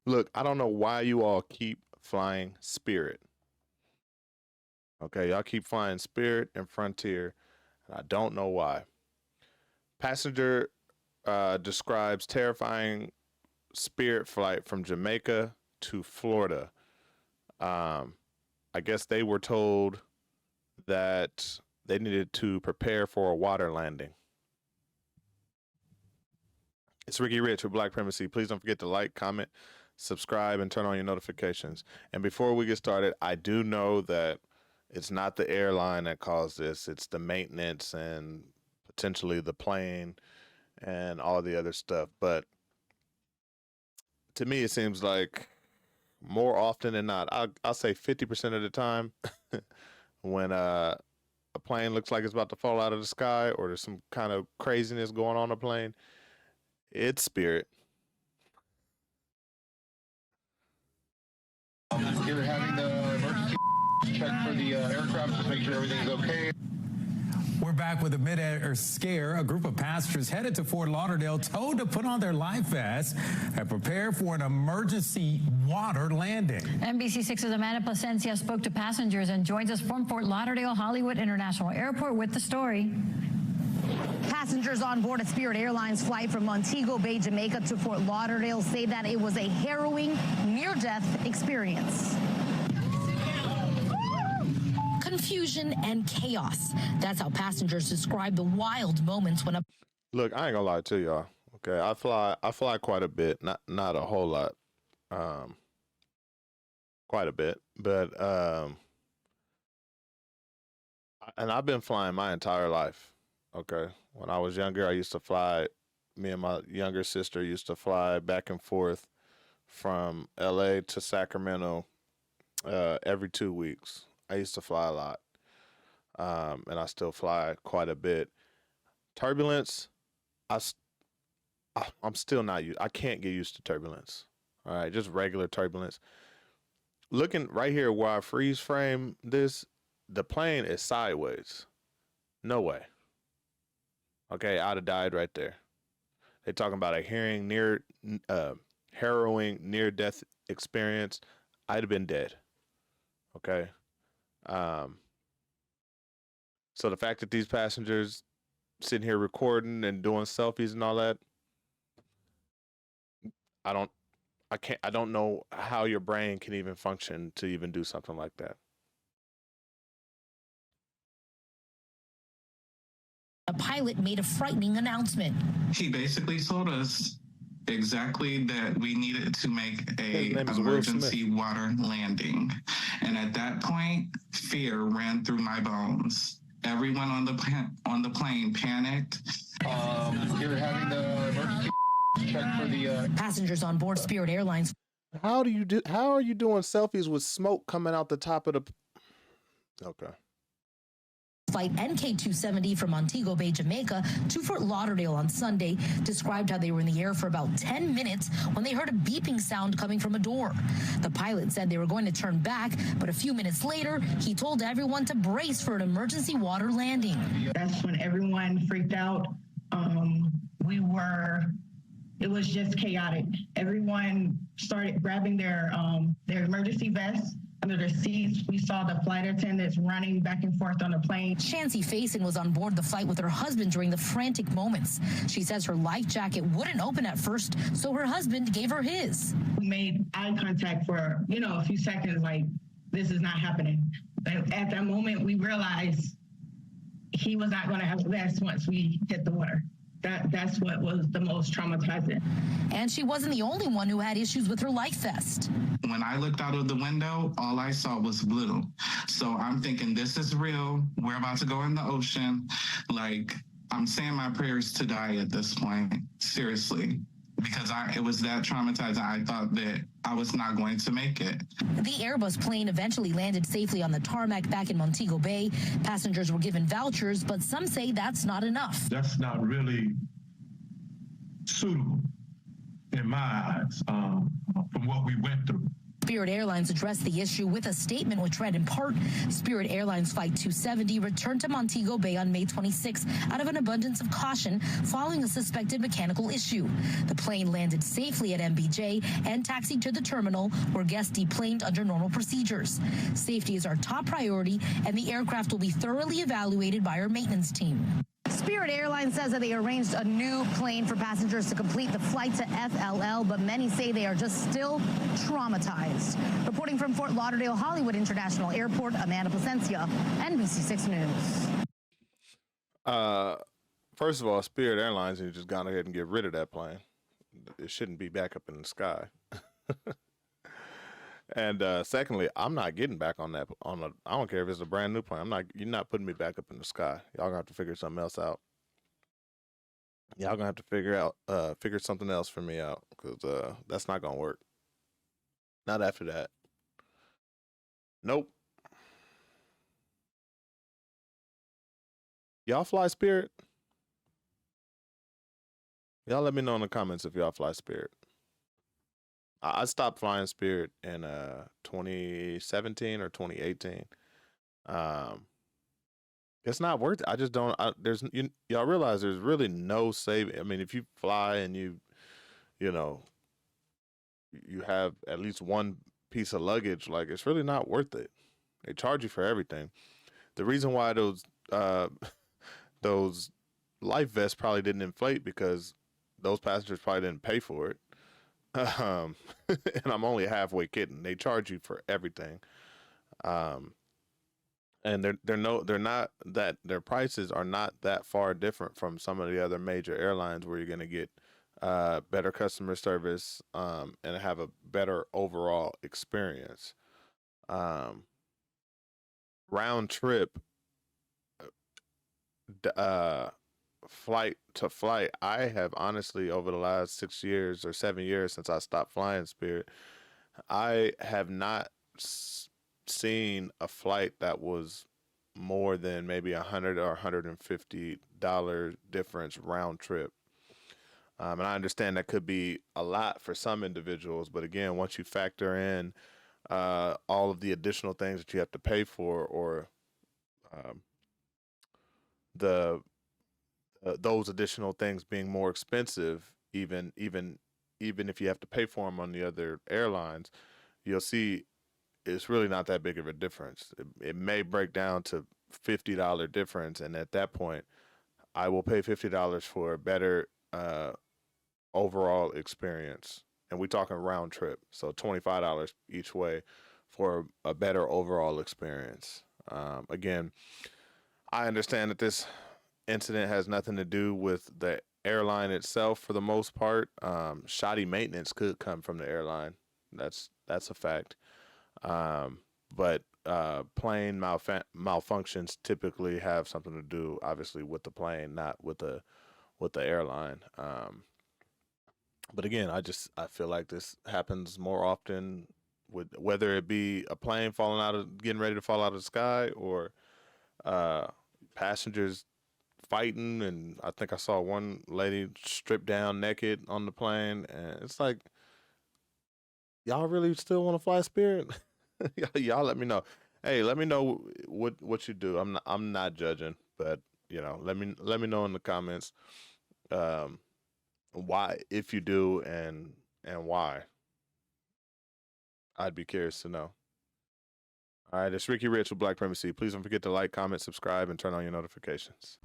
Look, I don't know why you all keep flying Spirit. Okay, y'all keep flying Spirit and Frontier, and I don't know why. Passenger describes terrifying Spirit flight from Jamaica to Florida. I guess they were told that they needed to prepare for a water landing. It's Ricky Rich with Black Primacy. Please don't forget to like, comment, subscribe, and turn on your notifications. And before we get started, I do know that it's not the airline that caused this. It's the maintenance and potentially the plane and all the other stuff. But to me, it seems like more often than not, I'll say 50% of the time, when a plane looks like it's about to fall out of the sky or there's some kind of craziness going on the plane, it's Spirit. You're having the emergency check for the aircraft to make sure everything's okay. We're back with a mid-air scare. A group of passengers headed to Fort Lauderdale told to put on their life vests and prepare for an emergency water landing. NBC6's Amanda Placencia spoke to passengers and joins us from Fort Lauderdale Hollywood International Airport with the story. Passengers on board a Spirit Airlines flight from Montego Bay, Jamaica to Fort Lauderdale say that it was a harrowing, near-death experience. Confusion and chaos. That's how passengers describe the wild moments when a... Look, I ain't gonna lie to y'all. Okay, I fly quite a bit, not a whole lot, quite a bit, but and I've been flying my entire life. Okay, when I was younger, I used to fly. Me and my younger sister used to fly back and forth from LA to Sacramento every 2 weeks. I used to fly a lot, and I still fly quite a bit. Turbulence, I'm still not used. I can't get used to turbulence. All right, just regular turbulence. Looking right here where I freeze frame this, the plane is sideways. No way. Okay, I'd have died right there. They're talking about a harrowing near-death experience. I'd have been dead. Okay. So the fact that these passengers sitting here recording and doing selfies and all that, I don't know how your brain can even function to even do something like that. A pilot made a frightening announcement. He basically told us exactly that we needed to make a emergency water landing. And at that point, fear ran through my bones. Everyone on the plane panicked. You're having the emergency check for the Passengers on board Spirit Airlines. How are you doing selfies with smoke coming out the top of the... Okay. Flight NK-270 from Montego Bay, Jamaica to Fort Lauderdale on Sunday described how they were in the air for about 10 minutes when they heard a beeping sound coming from a door. The pilot said they were going to turn back, but a few minutes later, he told everyone to brace for an emergency water landing. That's when everyone freaked out. It was just chaotic. Everyone started grabbing their emergency vests under their seats. We saw the flight attendants running back and forth on the plane. Shancy Faison was on board the flight with her husband during the frantic moments. She says her life jacket wouldn't open at first, so her husband gave her his. We made eye contact for, a few seconds, like, this is not happening. And at that moment, we realized he was not going to have a vest once we hit the water. That's what was the most traumatizing. And she wasn't the only one who had issues with her life vest. When I looked out of the window, all I saw was blue. So I'm thinking, this is real. We're about to go in the ocean. Like, I'm saying my prayers to die at this point. Seriously. Because it was that traumatizing. I thought that I was not going to make it. The Airbus plane eventually landed safely on the tarmac back in Montego Bay. Passengers were given vouchers, but some say that's not enough. That's not really suitable in my eyes from what we went through. Spirit Airlines addressed the issue with a statement which read in part, Spirit Airlines Flight 270 returned to Montego Bay on May 26 out of an abundance of caution following a suspected mechanical issue. The plane landed safely at MBJ and taxied to the terminal where guests deplaned under normal procedures. Safety is our top priority, and the aircraft will be thoroughly evaluated by our maintenance team. Spirit Airlines says that they arranged a new plane for passengers to complete the flight to FLL, but many say they are just still traumatized. Reporting from Fort Lauderdale Hollywood International Airport, Amanda Placencia, NBC6 News. First of all, Spirit Airlines, you just gone ahead and get rid of that plane. It shouldn't be back up in the sky. And secondly, I'm not getting back on that. I don't care if it's a brand new plane. You're not putting me back up in the sky. Y'all gonna have to figure something else out. Y'all gonna have to figure something else for me out, because that's not gonna work. Not after that. Nope. Y'all fly Spirit? Y'all let me know in the comments if y'all fly Spirit. I stopped flying Spirit in 2017 or 2018. It's not worth it. I just don't. Y'all realize there's really no saving. I mean, if you fly and you have at least one piece of luggage, like, it's really not worth it. They charge you for everything. The reason why those life vests probably didn't inflate, because those passengers probably didn't pay for it. And I'm only halfway kidding. They charge you for everything. And their prices are not that far different from some of the other major airlines, where you're going to get better customer service and have a better overall experience. Round trip flight to flight, I have honestly, over the last 6 years or 7 years since I stopped flying Spirit, I have not seen a flight that was more than maybe $100 or $150 difference round trip. And I understand that could be a lot for some individuals, but again, once you factor in all of the additional things that you have to pay for, or those additional things being more expensive, even if you have to pay for them on the other airlines, you'll see it's really not that big of a difference. It may break down to $50 difference, and at that point, I will pay $50 for a better overall experience. And we're talking round trip, so $25 each way for a better overall experience. Again, I understand that this incident has nothing to do with the airline itself for the most part. Shoddy maintenance could come from the airline. That's a fact. But plane malfunctions typically have something to do, obviously, with the plane, not with the airline. But again, I feel like this happens more often, with whether it be a plane getting ready to fall out of the sky, or passengers fighting. And I think I saw one lady stripped down naked on the plane, and it's like, y'all really still want to fly Spirit? Y'all let me know. Hey, let me know what you do. I'm not judging, but let me know in the comments why, if you do, and why. I'd be curious to know. All right, it's Ricky Rich with Black Primacy. Please don't forget to like, comment, subscribe, and turn on your notifications.